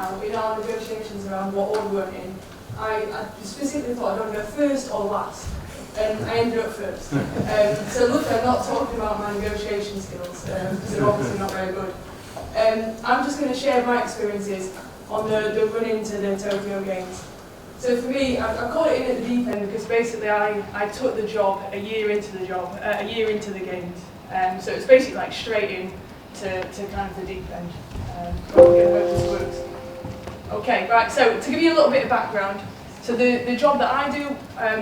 now, in our negotiations around what order we went in, I specifically thought I'd want to go first or last, and I ended up first. So look, I'm not talking about my negotiation skills, because they're obviously not very good. I'm just going to share my experiences on the run into the Tokyo Games. So for me, I caught it in at the deep end because basically I took the job a year into the games. So it's basically like straight in to kind of the deep end. Again, hope this works. Okay, right, so to give you a little bit of background, so the job that I do,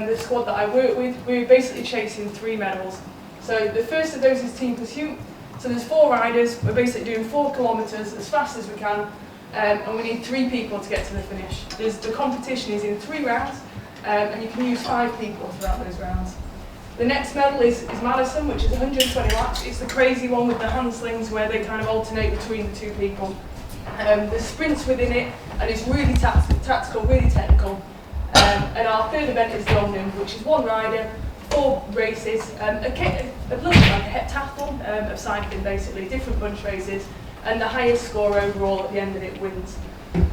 the squad that I work with, we're basically chasing 3 medals. So the first of those is team pursuit. So there's 4 riders, we're basically doing 4 kilometres as fast as we can, and we need 3 people to get to the finish. The competition is in 3 rounds, and you can use 5 people throughout those rounds. The next medal is Madison, which is 120 laps. It's the crazy one with the hand slings where they kind of alternate between the 2 people. There's sprints within it, and it's really tactical, really technical. And our third event is the Omnium, which is 1 rider, 4 races, a little bit like a heptathlon of cycling basically, different bunch races, and the highest score overall at the end of it wins.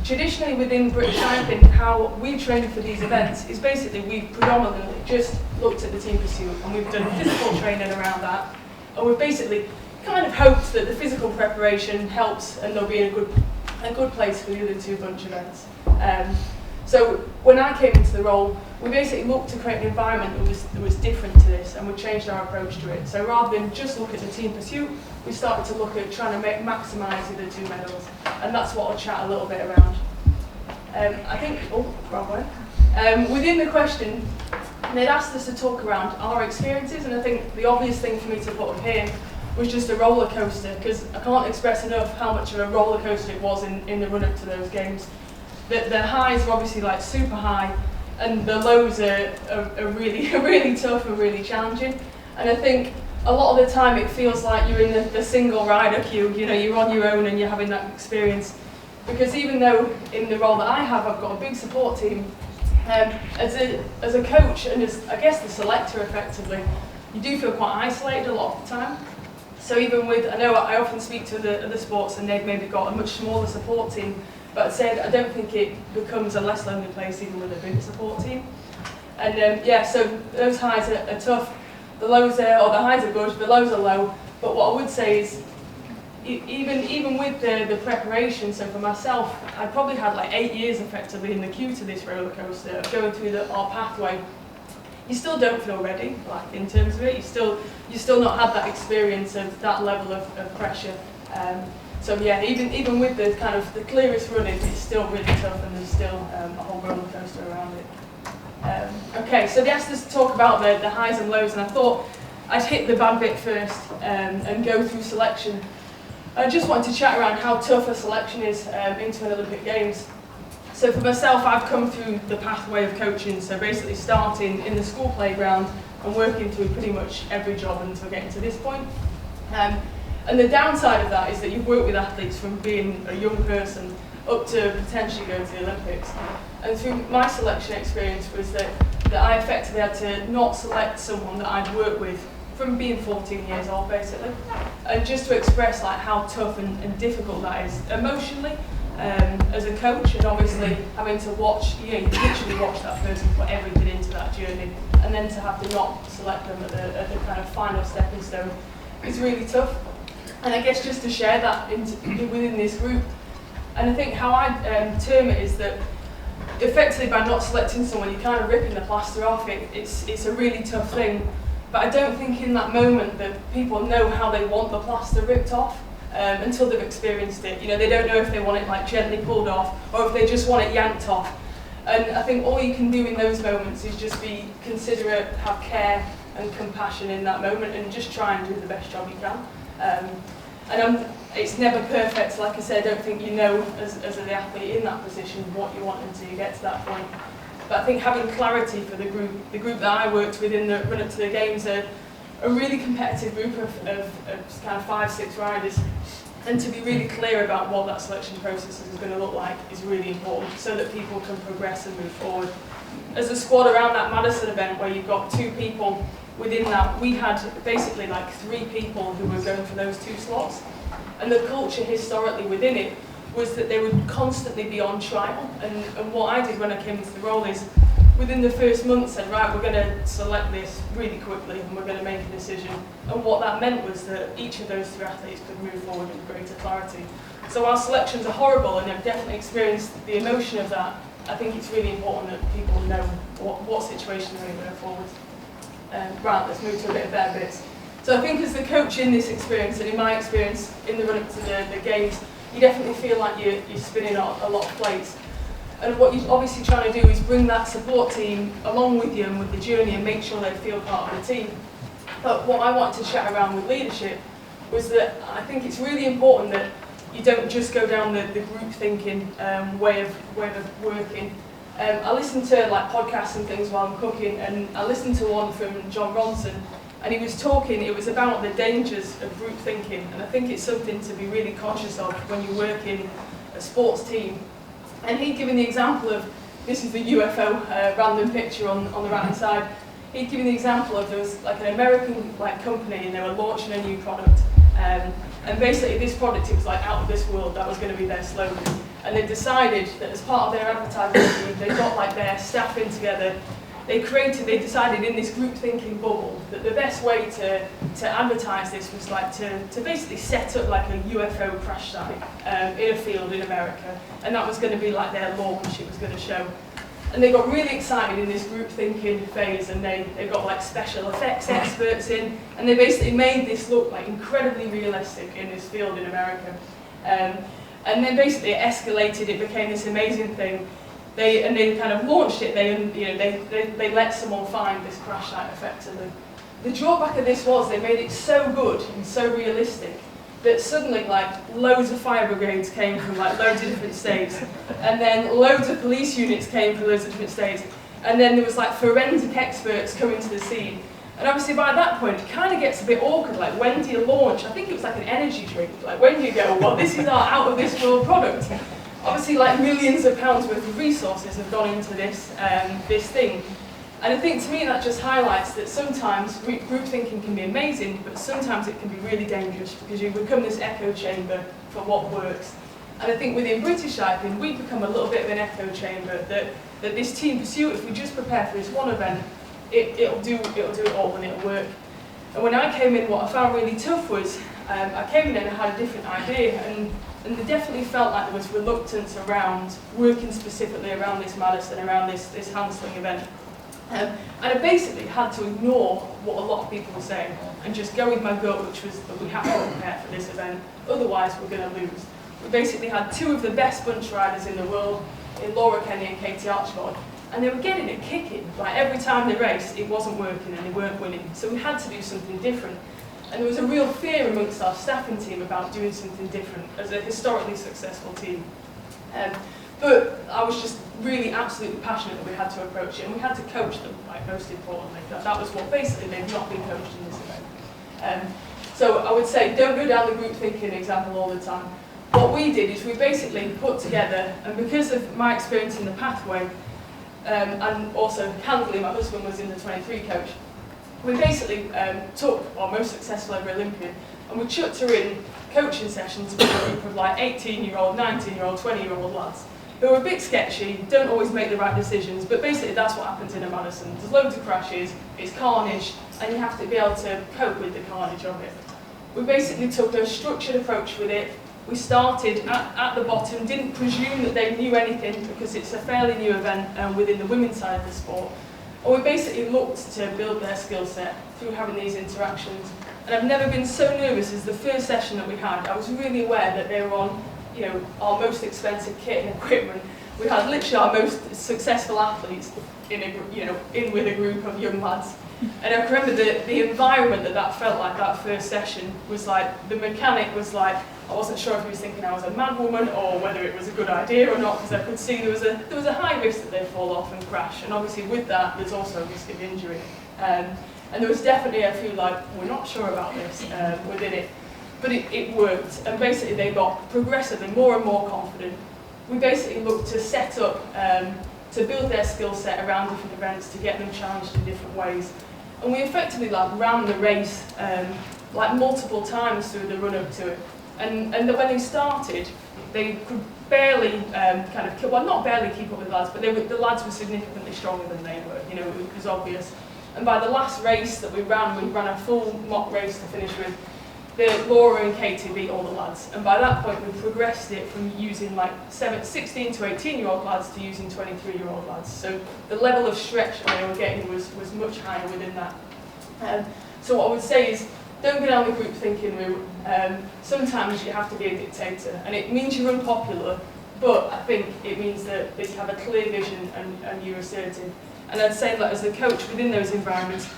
Traditionally within British cycling, how we train for these events is basically we've predominantly just looked at the team pursuit and we've done physical training around that, and we've basically kind of hoped that the physical preparation helps and they'll be in a good place for the other 2 bunch events. So when I came into the role, we basically looked to create an environment that was different to this, and we changed our approach to it. So rather than just look at the team pursuit, we started to look at trying to maximise the 2 medals, and that's what I'll chat a little bit around. I think, wrong one. Within the question, they'd asked us to talk around our experiences, and I think the obvious thing for me to put up here was just a roller coaster, because I can't express enough how much of a roller coaster it was in the run up to those games. The highs are obviously like super high, and the lows are really tough and really challenging. And I think a lot of the time it feels like you're in the single rider queue. You know, you're on your own and you're having that experience. Because even though in the role that I have, I've got a big support team, as a coach and as I guess the selector effectively, you do feel quite isolated a lot of the time. So even with, I know I often speak to the other sports and they've maybe got a much smaller support team, but I'd say I don't think it becomes a less lonely place even with a bigger support team. And so those highs are tough. The lows the highs are good, the lows are low. But what I would say is, even with the preparation, so for myself, I probably had like 8 years effectively in the queue to this roller coaster of going through our pathway. You still don't feel ready, like in terms of it. You still not had that experience of that level of pressure. So yeah, even with the kind of the clearest running, it's still really tough, and there's still a whole roller coaster around it. Okay, so they asked us to talk about the highs and lows, and I thought I'd hit the bad bit first and go through selection. I just wanted to chat around how tough a selection is into an Olympic Games. So for myself, I've come through the pathway of coaching, so basically starting in the school playground and working through pretty much every job until getting to this point. And the downside of that is that you've worked with athletes from being a young person up to potentially going to the Olympics. And through my selection experience was that I effectively had to not select someone that I'd worked with from being 14 years old basically. And just to express like how tough and difficult that is emotionally as a coach, and obviously having to watch, you literally watch that person put everything into that journey, and then to have to not select them at the kind of final stepping stone is really tough. And I guess just to share that within this group, and I think how I term it is that effectively by not selecting someone, you're kind of ripping the plaster off. It's a really tough thing, but I don't think in that moment that people know how they want the plaster ripped off until they've experienced it. You know, they don't know if they want it like gently pulled off or if they just want it yanked off. And I think all you can do in those moments is just be considerate, have care and compassion in that moment, and just try and do the best job you can. It's never perfect, like I said. I don't think you know as the athlete in that position what you want until you get to that point. But I think having clarity for the group that I worked with in the run up to the games, are a really competitive group of kind of 5-6 riders, and to be really clear about what that selection process is going to look like is really important, so that people can progress and move forward. As a squad around that Madison event where you've got 2 people within that, we had basically like 3 people who were going for those 2 slots, and the culture historically within it was that they would constantly be on trial. And what I did when I came into the role is, within the first month, said, right, we're going to select this really quickly and we're going to make a decision. And what that meant was that each of those 3 athletes could move forward with greater clarity. So our selections are horrible, and I've definitely experienced the emotion of that. I think it's really important that people know what situation they're going to go forward. Right, let's move to a bit of their bits. So I think as the coach in this experience, and in my experience in the run-up to the games, you definitely feel like you're spinning a lot of plates. And what you're obviously trying to do is bring that support team along with you and with the journey and make sure they feel part of the team. But what I wanted to chat around with leadership was that I think it's really important that you don't just go down the group thinking way of working. I listen to like podcasts and things while I'm cooking, and I listened to one from John Ronson, and he was talking, it was about the dangers of group thinking, and I think it's something to be really conscious of when you work in a sports team. And he'd given the example of, this is the UFO random picture on the right hand side, he'd given the example of there was like an American company and they were launching a new product. And basically this product, it was like out of this world, that was going to be their slogan. And they decided that as part of their advertising team, they got like their staff in together. They decided in this group thinking bubble that the best way to advertise this was like to basically set up like a UFO crash site in a field in America. And that was going to be like their launch, it was going to show. And they got really excited in this group thinking phase, and they got like special effects experts in, and they basically made this look like incredibly realistic in this field in America. And then basically it escalated, it became this amazing thing. They kind of launched it, they let someone find this crash site effectively. The drawback of this was they made it so good and so realistic that suddenly like loads of fire brigades came from like loads of different states, and then loads of police units came from loads of different states, and then there was like forensic experts coming to the scene. And obviously by that point it kind of gets a bit awkward, like when do you launch? I think it was like an energy drink, like when do you go, well this is our out of this world product. Obviously like millions of pounds worth of resources have gone into this thing. And I think to me that just highlights that sometimes group thinking can be amazing, but sometimes it can be really dangerous because you become this echo chamber for what works. And I think within British cycling, we've become a little bit of an echo chamber that this team pursuit, if we just prepare for this one event, it'll do it all and it'll work. And when I came in, what I found really tough was, I came in and I had a different idea, and there definitely felt like there was reluctance around working specifically around this Madison, around this handling event. And I basically had to ignore what a lot of people were saying and just go with my gut, which was that we have to prepare for this event, otherwise we're going to lose. We basically had 2 of the best bunch riders in the world, in Laura Kenny and Katie Archibald, and they were getting it kicking. Like every time they raced, it wasn't working and they weren't winning. So we had to do something different. And there was a real fear amongst our staffing team about doing something different as a historically successful team. But I was just really absolutely passionate that we had to approach it, and we had to coach them, like, most importantly. That was what basically they've not been coached in this event. So I would say don't go down the group thinking example all the time. What we did is we basically put together, and because of my experience in the pathway, and also candidly my husband was in the 23 coach, we basically took our most successful ever Olympian and we chucked her in coaching sessions with a group of like 18-year-old, 19-year-old, 20-year-old lads who are a bit sketchy, don't always make the right decisions, but basically that's what happens in a Madison. There's loads of crashes, it's carnage, and you have to be able to cope with the carnage of it. We basically took a structured approach with it. We started at the bottom, didn't presume that they knew anything because it's a fairly new event within the women's side of the sport. And we basically looked to build their skill set through having these interactions. And I've never been so nervous as the first session that we had. I was really aware that they were on, our most expensive kit and equipment. We had literally our most successful athletes in with a group of young lads. And I can remember the environment that felt like that first session was like, the mechanic was like, I wasn't sure if he was thinking I was a mad woman or whether it was a good idea or not, because I could see there was a high risk that they'd fall off and crash, and obviously with that there's also a risk of injury. And there was definitely a few like, we're not sure about this within it, but it worked, and basically they got progressively more and more confident. We basically looked to set up, to build their skill set around different events, to get them challenged in different ways. And we effectively ran the race multiple times through the run up to it. And when they started, they could barely not barely keep up with the lads, but the lads were significantly stronger than they were. You know, it was obvious. And by the last race that we ran a full mock race to finish with. Laura and Katie beat all the lads, and by that point we progressed it from using like 16 to 18-year-old lads to using 23-year-old lads. So the level of stretch that they were getting was much higher within that. So what I would say is, don't go down the group thinking route. Sometimes you have to be a dictator, and it means you're unpopular, but I think it means that you have a clear vision and you're assertive. And I'd say that as the coach within those environments,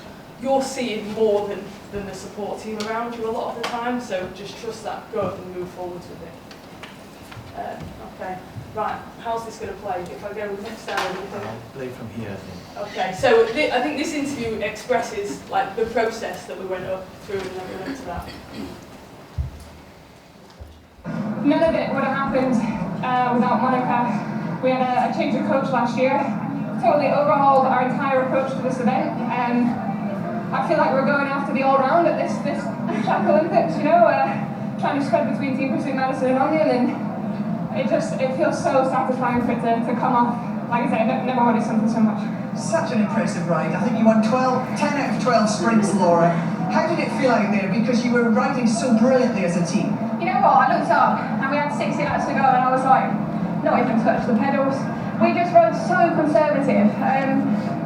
you're seeing more than the support team around you a lot of the time, so just trust that gut and move forwards with it. Okay, right, how's this going to play? If I go next down, I'll play from here, I think. Okay, so I think this interview expresses like the process that we went up through and then we went to that. None of it would have happened without Monica. We had a change of coach last year, totally overhauled our entire approach to this event. I feel like we're going after the all-round at this track Olympics, you know, trying to spread between Team Pursuit, Madison and Onion, and it feels so satisfying for it to come off. Like I said, I've never wanted something so much. Such an impressive ride. I think you won 10 out of 12 sprints, Laura. How did it feel out there? Because you were riding so brilliantly as a team. You know what, I looked up and we had 60 laps to go and I was like, not even touch the pedals. We just rode so conservative.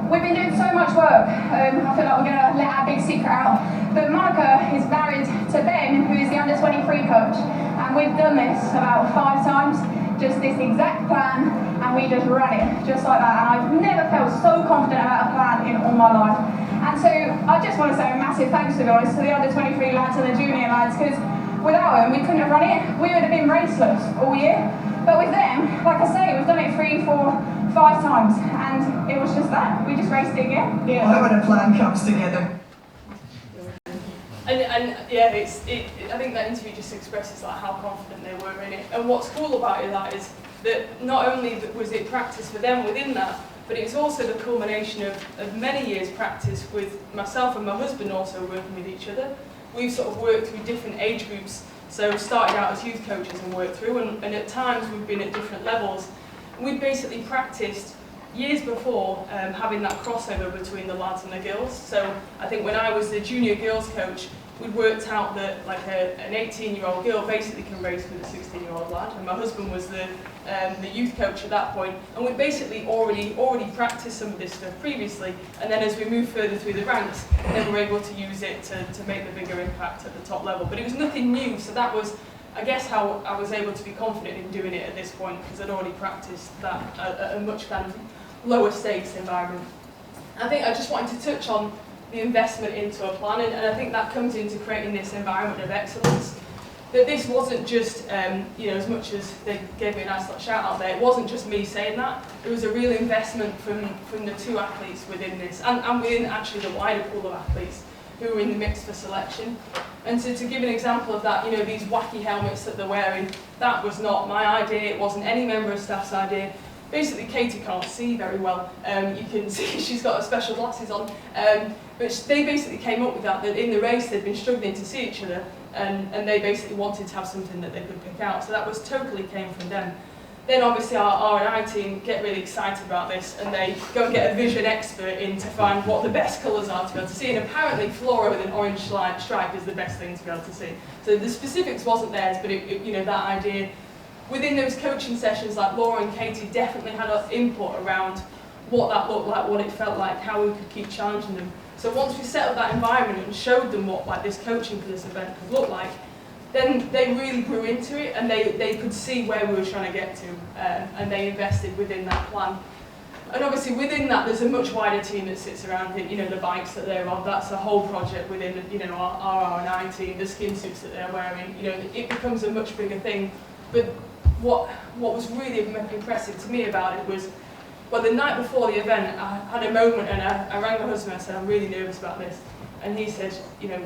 We've been doing so much work. I feel like we're going to let our big secret out. But Monica is married to Ben, who is the under-23 coach. And we've done this about 5 times, just this exact plan, and we just ran it, just like that. And I've never felt so confident about a plan in all my life. And so I just want to say a massive thanks, to be honest, to the under-23 lads and the junior lads, because without them, we couldn't have run it. We would have been raceless all year. But with them, like I say, we've done it 3, 4, 5 times, and it was just that. We just raced it again. Yeah. Well, when a plan comes together. And yeah, I think that interview just expresses like how confident they were in it. And what's cool about it is that not only was it practice for them within that, but it was also the culmination of many years' practice with myself and my husband also working with each other. We've sort of worked through different age groups, so started out as youth coaches and worked through, and at times we've been at different levels. And we'd basically practiced years before having that crossover between the lads and the girls. So I think when I was the junior girls coach, we'd worked out that like an 18-year-old girl basically can race with a 16-year-old lad, and my husband was the youth coach at that point, and we'd basically already practiced some of this stuff previously, and then as we moved further through the ranks, then we were able to use it to make the bigger impact at the top level. But it was nothing new, so that was, I guess, how I was able to be confident in doing it at this point, because I'd already practiced that at a much kind of lower stakes environment. I think I just wanted to touch on the investment into a plan, and I think that comes into creating this environment of excellence. That this wasn't just, you know, as much as they gave me a nice little shout out there, it wasn't just me saying that. There was a real investment from the 2 athletes within this, and within actually the wider pool of athletes who were in the mix for selection. And so to give an example of that, you know, these wacky helmets that they're wearing, that was not my idea, it wasn't any member of staff's idea. Basically, Katie can't see very well. You can see she's got her special glasses on. But they basically came up with that in the race they'd been struggling to see each other, and they basically wanted to have something that they could pick out. So that was totally came from them. Then obviously our R&I team get really excited about this, and they go and get a vision expert in to find what the best colours are to be able to see. And apparently fluoro with an orange stripe is the best thing to be able to see. So the specifics wasn't theirs, but you know, that idea. Within those coaching sessions, like Laura and Katie definitely had an input around what that looked like, what it felt like, how we could keep challenging them. So once we set up that environment and showed them what like this coaching for this event could look like, then they really grew into it, and they could see where we were trying to get to, and they invested within that plan. And obviously within that, there's a much wider team that sits around it. You know, the bikes that they're on, that's a whole project within, you know, our R&I team, the skin suits that they're wearing. You know, it becomes a much bigger thing. But what was really impressive to me about it was, well, the night before the event, I had a moment and I rang my husband and I said, I'm really nervous about this. And he said, you know,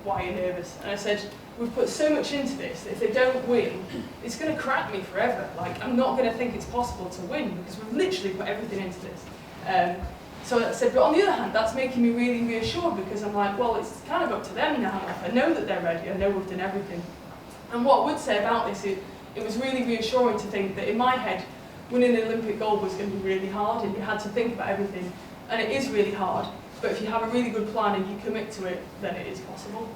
why are you nervous? And I said, we've put so much into this that if they don't win, it's going to crack me forever. Like, I'm not going to think it's possible to win because we've literally put everything into this. So I said, but on the other hand, that's making me really reassured, because I'm like, well, it's kind of up to them now. Like, I know that they're ready. I know we've done everything. And what I would say about this it was really reassuring to think that in my head, winning an Olympic gold was going to be really hard, and you had to think about everything. And it is really hard, but if you have a really good plan and you commit to it, then it is possible.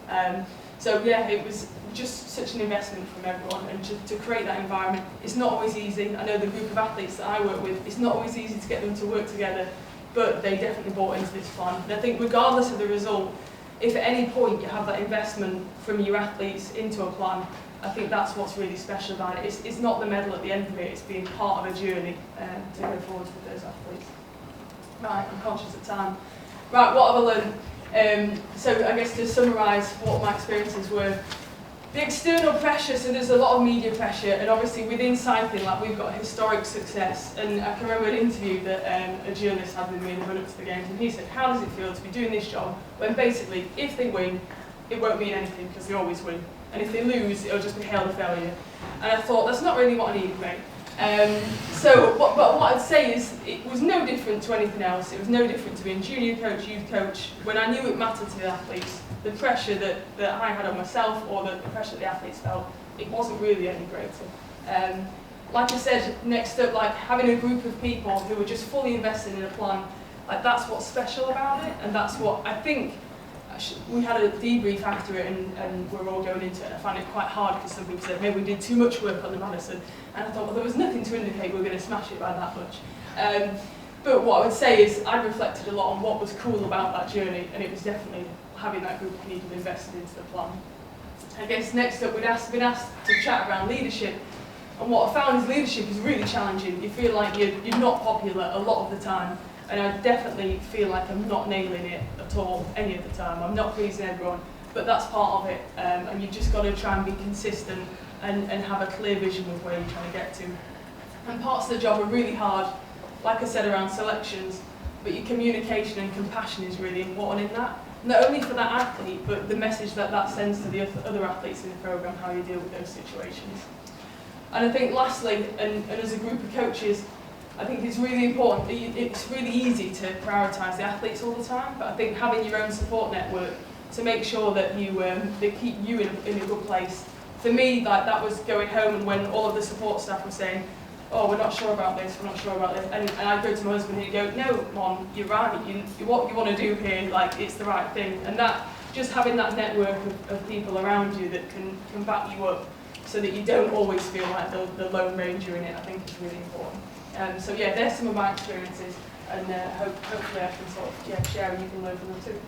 So yeah, it was just such an investment from everyone, and to create that environment. It's not always easy. I know the group of athletes that I work with, it's not always easy to get them to work together, but they definitely bought into this plan. And I think regardless of the result, if at any point you have that investment from your athletes into a plan, I think that's what's really special about it. It's not the medal at the end of it, it's being part of a journey to go forward with those athletes. Right, I'm conscious of time. Right, what have I learned? So I guess to summarise what my experiences were, the external pressure, so there's a lot of media pressure, and obviously within cycling, like, we've got historic success, and I can remember an interview that a journalist had with me in the run-up to the games, and he said, how does it feel to be doing this job when basically, if they win, it won't mean anything because they always win, and if they lose, it'll just be hailed a failure. And I thought, that's not really what I needed, mate. But what I'd say is, it was no different to anything else. It was no different to being junior coach, youth coach. When I knew it mattered to the athletes, the pressure that I had on myself, or the pressure that the athletes felt, it wasn't really any greater. Like I said, next up, like, having a group of people who were just fully invested in a plan, like, that's what's special about it, and that's what I think. We had a debrief after it, and we're all going into it. I found it quite hard because some people said maybe we did too much work on the Madison, and I thought, well, there was nothing to indicate we were going to smash it by that much. But what I would say is I reflected a lot on what was cool about that journey, and it was definitely having that group of people invested into the plan. I guess next up, been asked to chat around leadership, and what I found is leadership is really challenging. You feel like you're not popular a lot of the time. And I definitely feel like I'm not nailing it at all, any of the time. I'm not pleasing everyone, but that's part of it. And you've just got to try and be consistent and have a clear vision of where you're trying to get to. And parts of the job are really hard, like I said, around selections, but your communication and compassion is really important in that. Not only for that athlete, but the message that sends to the other athletes in the programme, how you deal with those situations. And I think lastly, and as a group of coaches, I think it's really important. It's really easy to prioritise the athletes all the time, but I think having your own support network to make sure that they keep you in a good place. For me, like, that was going home, and when all of the support staff were saying, "Oh, we're not sure about this, we're not sure about this," and I'd go to my husband and he'd go, "No, Mon, you're right. What you want to do here, like, it's the right thing." And that, just having that network of people around you that can back you up, so that you don't always feel like the lone ranger in it, I think is really important. So yeah, there's some of my experiences, and hopefully I can sort of share and you can learn from them too.